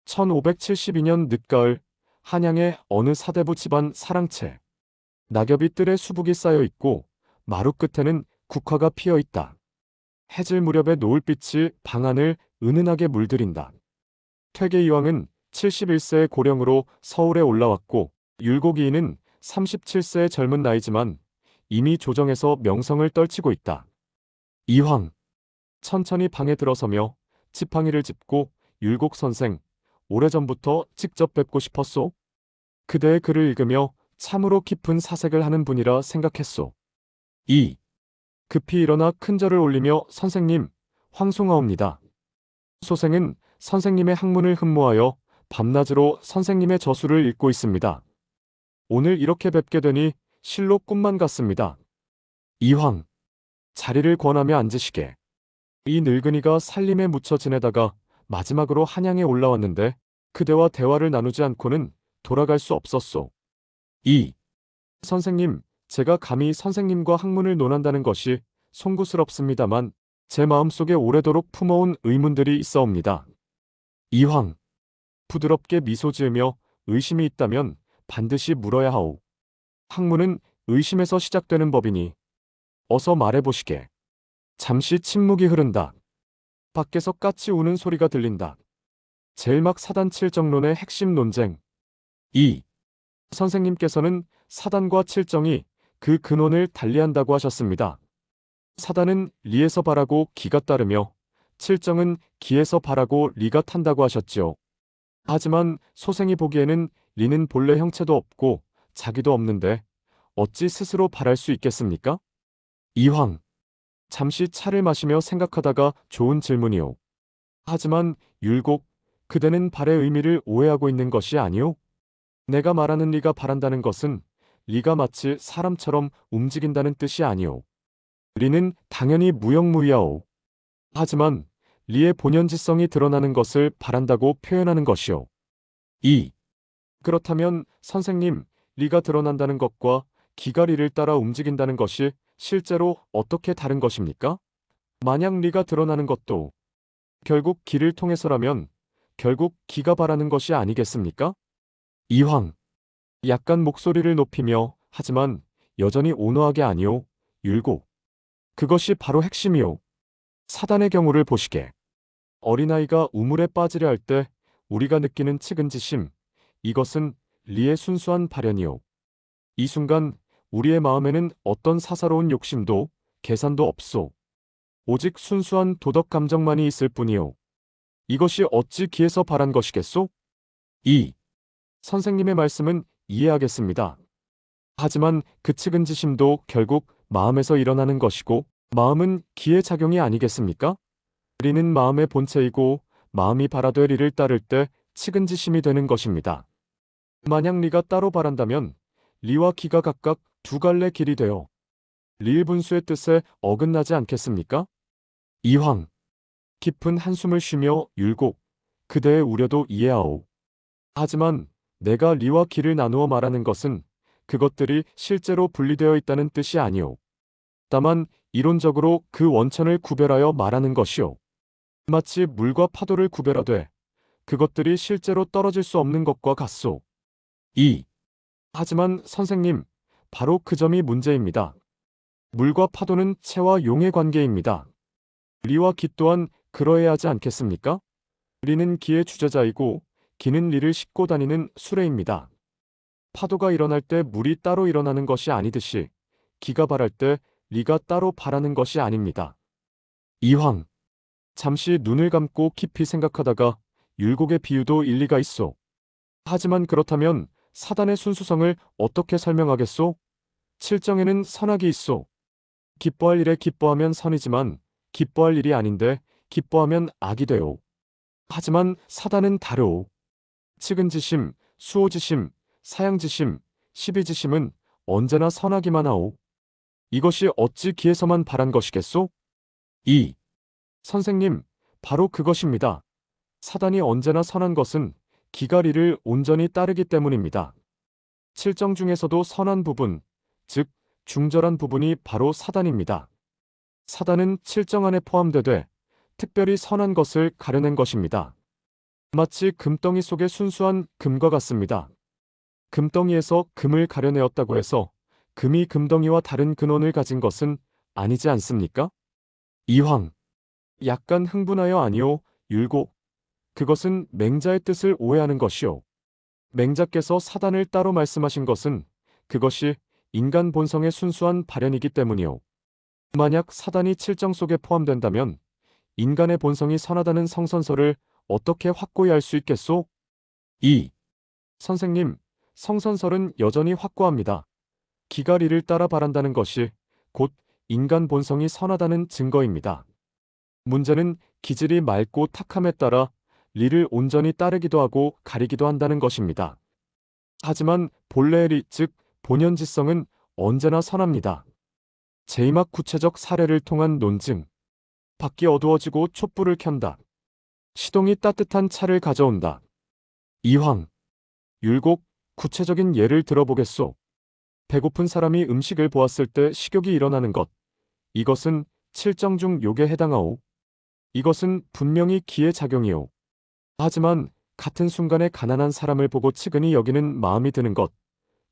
1572년 늦가을 한양의 어느 사대부 집안 사랑채. 낙엽이 뜰에 수북이 쌓여 있고 마루 끝에는 국화가 피어 있다. 해질 무렵의 노을빛이 방 안을 은은하게 물들인다. 퇴계 이황은 71세의 고령으로 서울에 올라왔고 율곡이인은 37세의 젊은 나이지만 이미 조정에서 명성을 떨치고 있다. 이황, 천천히 방에 들어서며 지팡이를 짚고 율곡 선생, 오래전부터 직접 뵙고 싶었소. 그대의 글을 읽으며 참으로 깊은 사색을 하는 분이라 생각했소. 이 급히 일어나 큰 절을 올리며 선생님, 황송하옵니다. 소생은 선생님의 학문을 흠모하여 밤낮으로 선생님의 저술을 읽고 있습니다. 오늘 이렇게 뵙게 되니 실로 꿈만 같습니다. 이황, 자리를 권하며 앉으시게. 이 늙은이가 살림에 묻혀 지내다가 마지막으로 한양에 올라왔는데 그대와 대화를 나누지 않고는 돌아갈 수 없었소. 이 선생님, 제가 감히 선생님과 학문을 논한다는 것이 송구스럽습니다만 제 마음속에 오래도록 품어온 의문들이 있어옵니다. 이황, 부드럽게 미소 지으며 의심이 있다면 반드시 물어야 하오. 학문은 의심에서 시작되는 법이니 어서 말해보시게. 잠시 침묵이 흐른다. 밖에서 까치 우는 소리가 들린다. 제일막 사단 칠정론의 핵심 논쟁. 이 선생님께서는 사단과 칠정이 그 근원을 달리한다고 하셨습니다. 사단은 리에서 발하고 기가 따르며 칠정은 기에서 발하고 리가 탄다고 하셨지요. 하지만 소생이 보기에는 리는 본래 형체도 없고 자기도 없는데 어찌 스스로 발할 수 있겠습니까? 이황, 잠시 차를 마시며 생각하다가 좋은 질문이오. 하지만 율곡, 그대는 발의 의미를 오해하고 있는 것이 아니오? 내가 말하는 리가 발한다는 것은 리가 마치 사람처럼 움직인다는 뜻이 아니오. 리는 당연히 무형무의하오. 하지만 리의 본연지성이 드러나는 것을 발한다고 표현하는 것이오. 이 그렇다면 선생님, 리가 드러난다는 것과 기가 리를 따라 움직인다는 것이 실제로 어떻게 다른 것입니까? 만약 리가 드러나는 것도 결국 기를 통해서라면 결국 기가 발하는 것이 아니겠습니까? 이황, 약간 목소리를 높이며 하지만 여전히 온화하게 아니오. 율곡, 그것이 바로 핵심이오. 사단의 경우를 보시게. 어린아이가 우물에 빠지려 할 때 우리가 느끼는 측은지심, 이것은 리의 순수한 발현이오. 이 순간 우리의 마음에는 어떤 사사로운 욕심도 계산도 없소. 오직 순수한 도덕 감정만이 있을 뿐이오. 이것이 어찌 기에서 발한 것이겠소? 이 선생님의 말씀은 이해하겠습니다. 하지만 그 측은지심도 결국 마음에서 일어나는 것이고 마음은 기의 작용이 아니겠습니까? 리는 마음의 본체이고 마음이 발하되 리를 따를 때 측은지심이 되는 것입니다. 만약 리가 따로 발한다면 리와 기가 각각 두 갈래 길이 되어 리일분수의 뜻에 어긋나지 않겠습니까? 이황, 깊은 한숨을 쉬며 율곡, 그대의 우려도 이해하오. 하지만 내가 리와 기를 나누어 말하는 것은 그것들이 실제로 분리되어 있다는 뜻이 아니오. 다만 이론적으로 그 원천을 구별하여 말하는 것이오. 마치 물과 파도를 구별하되 그것들이 실제로 떨어질 수 없는 것과 같소. 이 하지만 선생님, 바로 그 점이 문제입니다. 물과 파도는 채와 용의 관계입니다. 리와 기 또한 그러해야 하지 않겠습니까? 리는 기의 주재자이고 기는 리를 싣고 다니는 수레입니다. 파도가 일어날 때 물이 따로 일어나는 것이 아니듯이 기가 발할 때 리가 따로 발하는 것이 아닙니다. 이황, 잠시 눈을 감고 깊이 생각하다가 율곡의 비유도 일리가 있소. 하지만 그렇다면 사단의 순수성을 어떻게 설명하겠소? 칠정에는 선악이 있소. 기뻐할 일에 기뻐하면 선이지만 기뻐할 일이 아닌데 기뻐하면 악이 되오. 하지만 사단은 다르오. 측은지심, 수호지심, 사양지심, 시비지심은 언제나 선하기만 하오. 이것이 어찌 기에서만 발한 것이겠소? 이 선생님, 바로 그것입니다. 사단이 언제나 선한 것은 기가 리를 온전히 따르기 때문입니다. 칠정 중에서도 선한 부분, 즉 중절한 부분이 바로 사단입니다. 사단은 칠정 안에 포함되되 특별히 선한 것을 가려낸 것입니다. 마치 금덩이 속의 순수한 금과 같습니다. 금덩이에서 금을 가려내었다고 해서 금이 금덩이와 다른 근원을 가진 것은 아니지 않습니까? 이황. 약간 흥분하여 아니오, 율곡. 그것은 맹자의 뜻을 오해하는 것이오. 맹자께서 사단을 따로 말씀하신 것은 그것이 인간 본성의 순수한 발현이기 때문이오. 만약 사단이 칠정 속에 포함된다면 인간의 본성이 선하다는 성선설을 어떻게 확고히 알 수 있겠소? 2. 선생님, 성선설은 여전히 확고합니다. 기가 리를 따라 바란다는 것이 곧 인간 본성이 선하다는 증거입니다. 문제는 기질이 맑고 탁함에 따라 리를 온전히 따르기도 하고 가리기도 한다는 것입니다. 하지만 본래의 리, 즉 본연지성은 언제나 선합니다. 제2막 구체적 사례를 통한 논증. 밖이 어두워지고 촛불을 켠다. 시동이 따뜻한 차를 가져온다. 이황. 율곡. 구체적인 예를 들어보겠소. 배고픈 사람이 음식을 보았을 때 식욕이 일어나는 것. 이것은 칠정 중 욕에 해당하오. 이것은 분명히 기의 작용이오. 하지만 같은 순간에 가난한 사람을 보고 측은히 여기는 마음이 드는 것.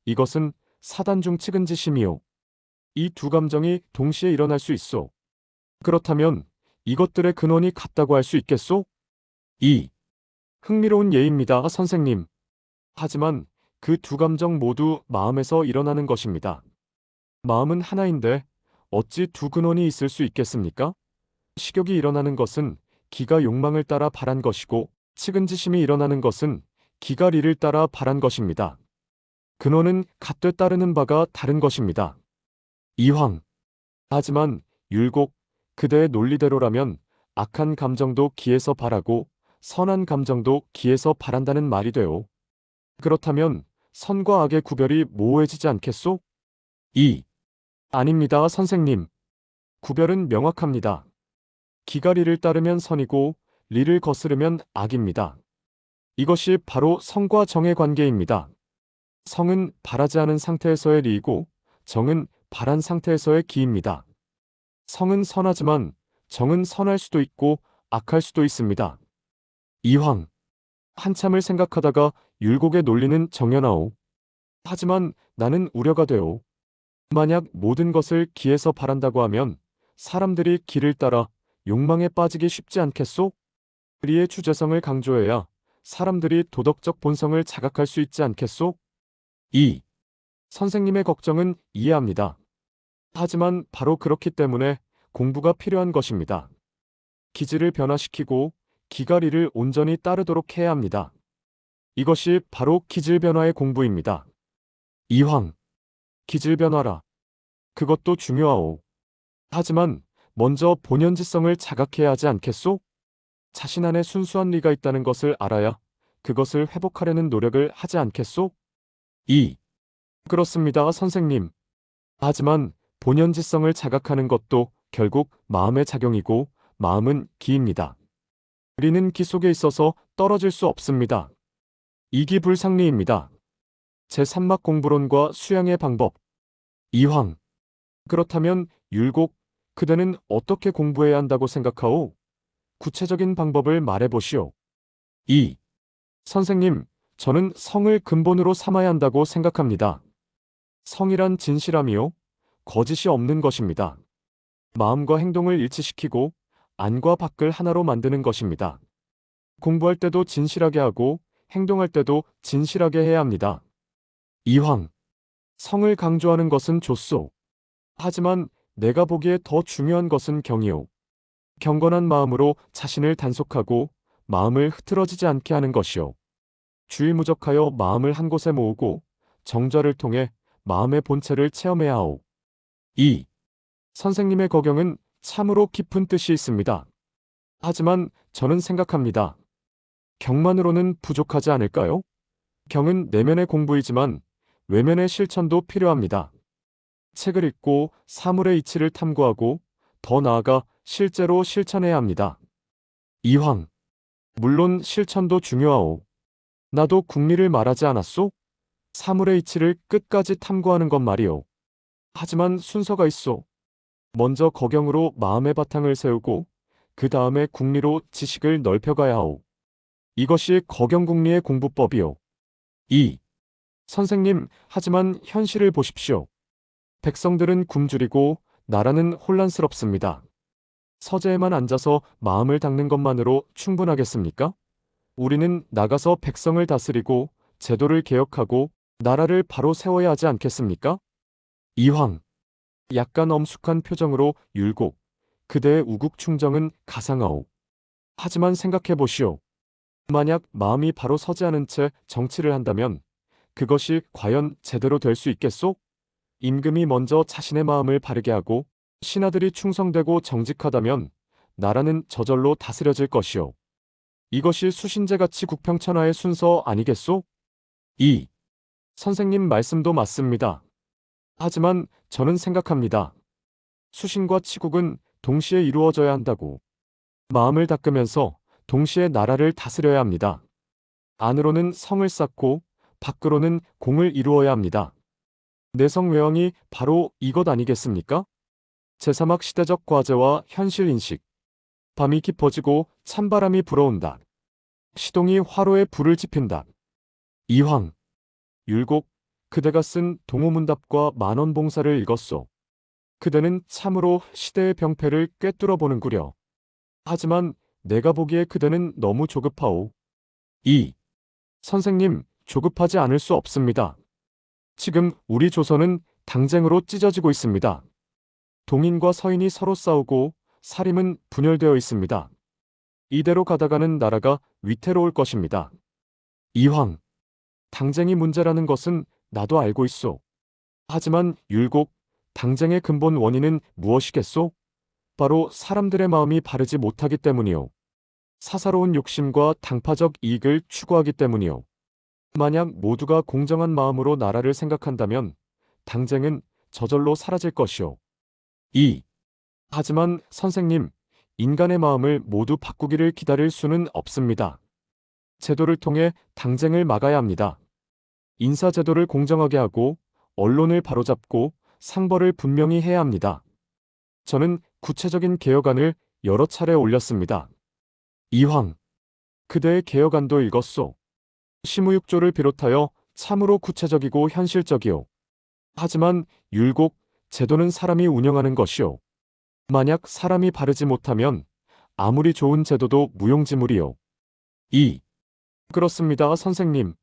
이것은 사단 중 측은지심이오. 이 두 감정이 동시에 일어날 수 있소. 그렇다면 이것들의 근원이 같다고 할 수 있겠소? 2. 흥미로운 예입니다, 선생님. 하지만 그 두 감정 모두 마음에서 일어나는 것입니다. 마음은 하나인데 어찌 두 근원이 있을 수 있겠습니까? 식욕이 일어나는 것은 기가 욕망을 따라 발한 것이고 측은지심이 일어나는 것은 기가 리를 따라 발한 것입니다. 근원은 같되 따르는 바가 다른 것입니다. 이황. 하지만 율곡, 그대의 논리대로라면 악한 감정도 기에서 발하고 선한 감정도 기에서 발한다는 말이 되오. 그렇다면 선과 악의 구별이 모호해지지 않겠소? 2. 아닙니다, 선생님. 구별은 명확합니다. 기가 리를 따르면 선이고 리를 거스르면 악입니다. 이것이 바로 성과 정의 관계입니다. 성은 발하지 않은 상태에서의 리이고 정은 발한 상태에서의 기입니다. 성은 선하지만 정은 선할 수도 있고 악할 수도 있습니다. 이황. 한참을 생각하다가 율곡의 논리는 정연하오. 하지만 나는 우려가 되오. 만약 모든 것을 기에서 바란다고 하면 사람들이 기를 따라 욕망에 빠지기 쉽지 않겠소? 리의 주제성을 강조해야 사람들이 도덕적 본성을 자각할 수 있지 않겠소? 2. 선생님의 걱정은 이해합니다. 하지만 바로 그렇기 때문에 공부가 필요한 것입니다. 기질을 변화시키고 기가리를 온전히 따르도록 해야 합니다. 이것이 바로 기질 변화의 공부입니다. 이황. 기질 변화라. 그것도 중요하오. 하지만 먼저 본연지성을 자각해야 하지 않겠소? 자신 안에 순수한 리가 있다는 것을 알아야 그것을 회복하려는 노력을 하지 않겠소? 2. 그렇습니다, 선생님. 하지만 본연지성을 자각하는 것도 결국 마음의 작용이고 마음은 기입니다. 리는 기 속에 있어서 떨어질 수 없습니다. 이기불상리입니다. 제3막 공부론과 수양의 방법. 이황. 그렇다면 율곡, 그대는 어떻게 공부해야 한다고 생각하오? 구체적인 방법을 말해보시오. 2. 선생님, 저는 성을 근본으로 삼아야 한다고 생각합니다. 성이란 진실함이요, 거짓이 없는 것입니다. 마음과 행동을 일치시키고 안과 밖을 하나로 만드는 것입니다. 공부할 때도 진실하게 하고 행동할 때도 진실하게 해야 합니다. 이황. 성을 강조하는 것은 좋소. 하지만 내가 보기에 더 중요한 것은 경이오. 경건한 마음으로 자신을 단속하고 마음을 흐트러지지 않게 하는 것이오. 주의무적하여 마음을 한 곳에 모으고 정절을 통해 마음의 본체를 체험해야 하오. 2. 선생님의 거경은 참으로 깊은 뜻이 있습니다. 하지만 저는 생각합니다. 경만으로는 부족하지 않을까요? 경은 내면의 공부이지만 외면의 실천도 필요합니다. 책을 읽고 사물의 이치를 탐구하고 더 나아가 실제로 실천해야 합니다. 이황. 물론 실천도 중요하오. 나도 국리를 말하지 않았소? 사물의 이치를 끝까지 탐구하는 것 말이오. 하지만 순서가 있소. 먼저 거경으로 마음의 바탕을 세우고 그 다음에 국리로 지식을 넓혀가야 하오. 이것이 거경궁리의 공부법이요. 2. 선생님, 하지만 현실을 보십시오. 백성들은 굶주리고 나라는 혼란스럽습니다. 서재에만 앉아서 마음을 닦는 것만으로 충분하겠습니까? 우리는 나가서 백성을 다스리고 제도를 개혁하고 나라를 바로 세워야 하지 않겠습니까? 이황. 약간 엄숙한 표정으로 율곡. 그대의 우국충정은 가상하오. 하지만 생각해 보시오. 만약 마음이 바로 서지 않은 채 정치를 한다면 그것이 과연 제대로 될 수 있겠소? 임금이 먼저 자신의 마음을 바르게 하고 신하들이 충성되고 정직하다면 나라는 저절로 다스려질 것이오. 이것이 수신제같이 국평천하의 순서 아니겠소? 2. 선생님 말씀도 맞습니다. 하지만 저는 생각합니다. 수신과 치국은 동시에 이루어져야 한다고. 마음을 닦으면서 동시에 나라를 다스려야 합니다. 안으로는 성을 쌓고 밖으로는 공을 이루어야 합니다. 내성외왕이 바로 이것 아니겠습니까? 제3학 시대적 과제와 현실 인식. 밤이 깊어지고 찬바람이 불어온다. 시동이 화로에 불을 지핀다. 이황. 율곡. 그대가 쓴 동호문답과 만원봉사를 읽었소. 그대는 참으로 시대의 병폐를 꿰뚫어 보는구려. 하지만 내가 보기에 그대는 너무 조급하오. 2. 선생님, 조급하지 않을 수 없습니다. 지금 우리 조선은 당쟁으로 찢어지고 있습니다. 동인과 서인이 서로 싸우고 사림은 분열되어 있습니다. 이대로 가다가는 나라가 위태로울 것입니다. 이황. 당쟁이 문제라는 것은 나도 알고 있소. 하지만 율곡, 당쟁의 근본 원인은 무엇이겠소? 바로 사람들의 마음이 바르지 못하기 때문이요. 사사로운 욕심과 당파적 이익을 추구하기 때문이요. 만약 모두가 공정한 마음으로 나라를 생각한다면 당쟁은 저절로 사라질 것이요. 2. 하지만 선생님, 인간의 마음을 모두 바꾸기를 기다릴 수는 없습니다. 제도를 통해 당쟁을 막아야 합니다. 인사제도를 공정하게 하고 언론을 바로잡고 상벌을 분명히 해야 합니다. 저는 구체적인 개혁안을 여러 차례 올렸습니다. 이황. 그대의 개혁안도 읽었소. 시무육조를 비롯하여 참으로 구체적이고 현실적이오. 하지만 율곡, 제도는 사람이 운영하는 것이오. 만약 사람이 바르지 못하면 아무리 좋은 제도도 무용지물이오. 2. 그렇습니다, 선생님.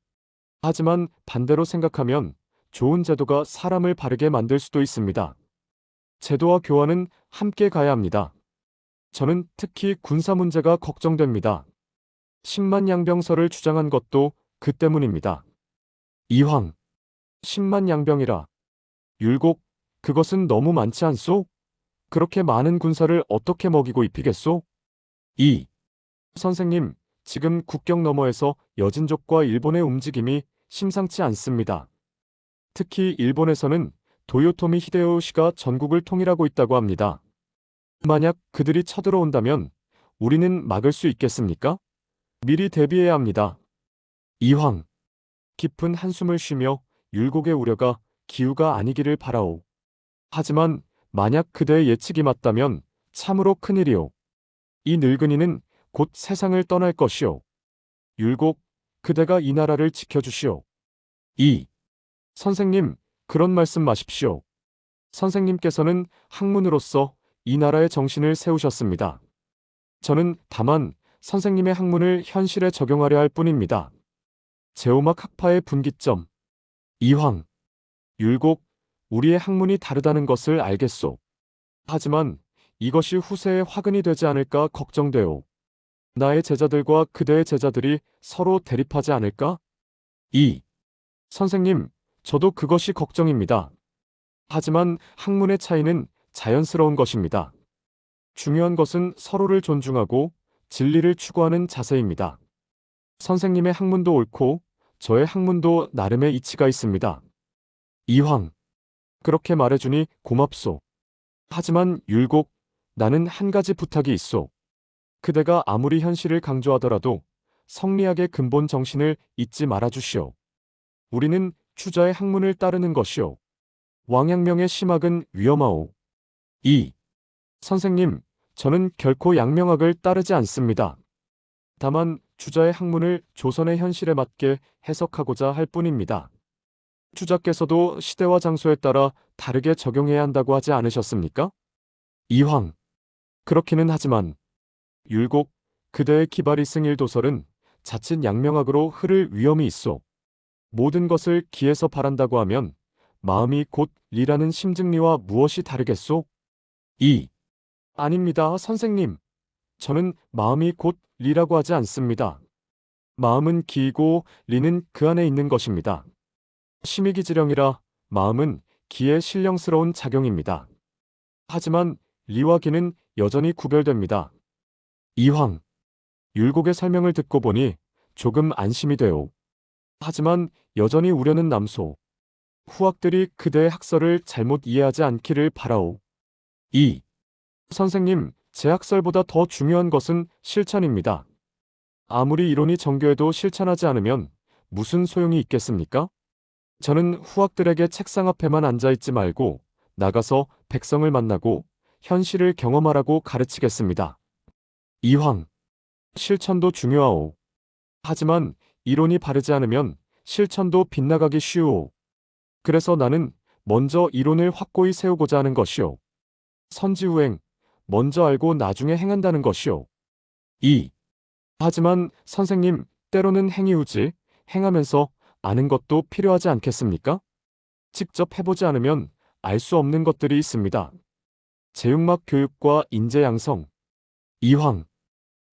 하지만 반대로 생각하면 좋은 제도가 사람을 바르게 만들 수도 있습니다. 제도와 교화는 함께 가야 합니다. 저는 특히 군사 문제가 걱정됩니다. 10만 양병설을 주장한 것도 그 때문입니다. 이황. 10만 양병이라. 율곡, 그것은 너무 많지 않소? 그렇게 많은 군사를 어떻게 먹이고 입히겠소? 2. 선생님, 지금 국경 너머에서 여진족과 일본의 움직임이 심상치 않습니다. 특히 일본에서는 도요토미 히데요시가 전국을 통일하고 있다고 합니다. 만약 그들이 쳐들어온다면 우리는 막을 수 있겠습니까? 미리 대비해야 합니다. 이황. 깊은 한숨을 쉬며 율곡의 우려가 기우가 아니기를 바라오. 하지만 만약 그대의 예측이 맞다면 참으로 큰일이오. 이 늙은이는 곧 세상을 떠날 것이오. 율곡, 그대가 이 나라를 지켜주시오. 2. 선생님, 그런 말씀 마십시오. 선생님께서는 학문으로서 이 나라의 정신을 세우셨습니다. 저는 다만 선생님의 학문을 현실에 적용하려 할 뿐입니다. 제오막 학파의 분기점. 이황. 율곡, 우리의 학문이 다르다는 것을 알겠소. 하지만 이것이 후세에 화근이 되지 않을까 걱정돼요. 나의 제자들과 그대의 제자들이 서로 대립하지 않을까? 2. 선생님, 저도 그것이 걱정입니다. 하지만 학문의 차이는 자연스러운 것입니다. 중요한 것은 서로를 존중하고 진리를 추구하는 자세입니다. 선생님의 학문도 옳고 저의 학문도 나름의 이치가 있습니다. 이황. 그렇게 말해주니 고맙소. 하지만 율곡, 나는 한 가지 부탁이 있소. 그대가 아무리 현실을 강조하더라도 성리학의 근본 정신을 잊지 말아주시오. 우리는 추자의 학문을 따르는 것이오. 왕양명의 심학은 위험하오. 2. 선생님, 저는 결코 양명학을 따르지 않습니다. 다만 주자의 학문을 조선의 현실에 맞게 해석하고자 할 뿐입니다. 주자께서도 시대와 장소에 따라 다르게 적용해야 한다고 하지 않으셨습니까? 이황. 그렇기는 하지만 율곡 그대의 기발이 승일도설은 자칫 양명학으로 흐를 위험이 있어. 모든 것을 기에서 바란다고 하면 마음이 곧 리라는 심증리와 무엇이 다르겠소? 이. 아닙니다, 선생님. 저는 마음이 곧 리라고 하지 않습니다. 마음은 기이고 리는 그 안에 있는 것입니다. 심의기지령이라 마음은 기의 신령스러운 작용입니다. 하지만 리와 기는 여전히 구별됩니다. 이황. 율곡의 설명을 듣고 보니 조금 안심이 돼요. 하지만 여전히 우려는 남소. 후학들이 그대의 학설을 잘못 이해하지 않기를 바라오. 2. 선생님, 제 학설보다 더 중요한 것은 실천입니다. 아무리 이론이 정교해도 실천하지 않으면 무슨 소용이 있겠습니까? 저는 후학들에게 책상 앞에만 앉아있지 말고 나가서 백성을 만나고 현실을 경험하라고 가르치겠습니다. 이황. 실천도 중요하오. 하지만 이론이 바르지 않으면 실천도 빗나가기 쉬우오. 그래서 나는 먼저 이론을 확고히 세우고자 하는 것이오. 선지후행, 먼저 알고 나중에 행한다는 것이오. 2. 하지만 선생님, 때로는 행위 후지, 행하면서 아는 것도 필요하지 않겠습니까? 직접 해보지 않으면 알 수 없는 것들이 있습니다. 제육막 교육과 인재 양성. 이황.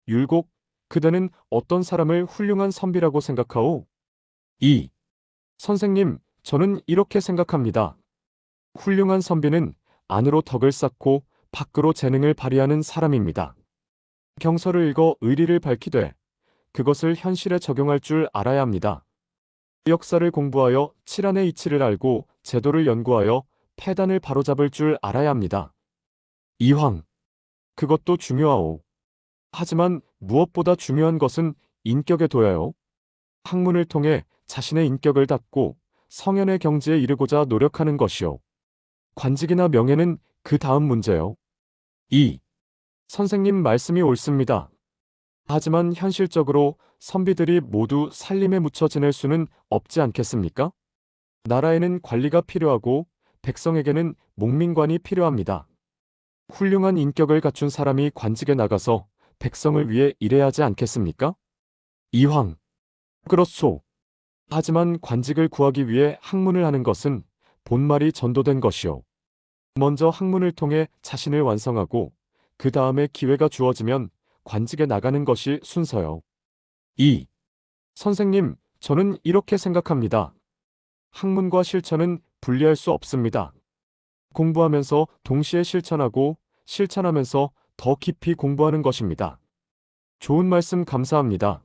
율곡, 그대는 어떤 사람을 훌륭한 선비라고 생각하오? 2. 선생님, 저는 이렇게 생각합니다. 훌륭한 선비는 안으로 덕을 쌓고 밖으로 재능을 발휘하는 사람입니다. 경서를 읽어 의리를 밝히되 그것을 현실에 적용할 줄 알아야 합니다. 역사를 공부하여 칠한의 이치를 알고 제도를 연구하여 폐단을 바로잡을 줄 알아야 합니다. 이황. 그것도 중요하오. 하지만 무엇보다 중요한 것은 인격에 둬야요. 학문을 통해 자신의 인격을 닦고 성현의 경지에 이르고자 노력하는 것이요. 관직이나 명예는 그 다음 문제요. 2. 선생님 말씀이 옳습니다. 하지만 현실적으로 선비들이 모두 살림에 묻혀 지낼 수는 없지 않겠습니까? 나라에는 관리가 필요하고 백성에게는 목민관이 필요합니다. 훌륭한 인격을 갖춘 사람이 관직에 나가서 백성을 위해 일해야 하지 않겠습니까? 이황. 그렇소. 하지만 관직을 구하기 위해 학문을 하는 것은 본말이 전도된 것이요. 먼저 학문을 통해 자신을 완성하고 그 다음에 기회가 주어지면 관직에 나가는 것이 순서요. 2. 선생님, 저는 이렇게 생각합니다. 학문과 실천은 분리할 수 없습니다. 공부하면서 동시에 실천하고 실천하면서 더 깊이 공부하는 것입니다. 좋은 말씀 감사합니다.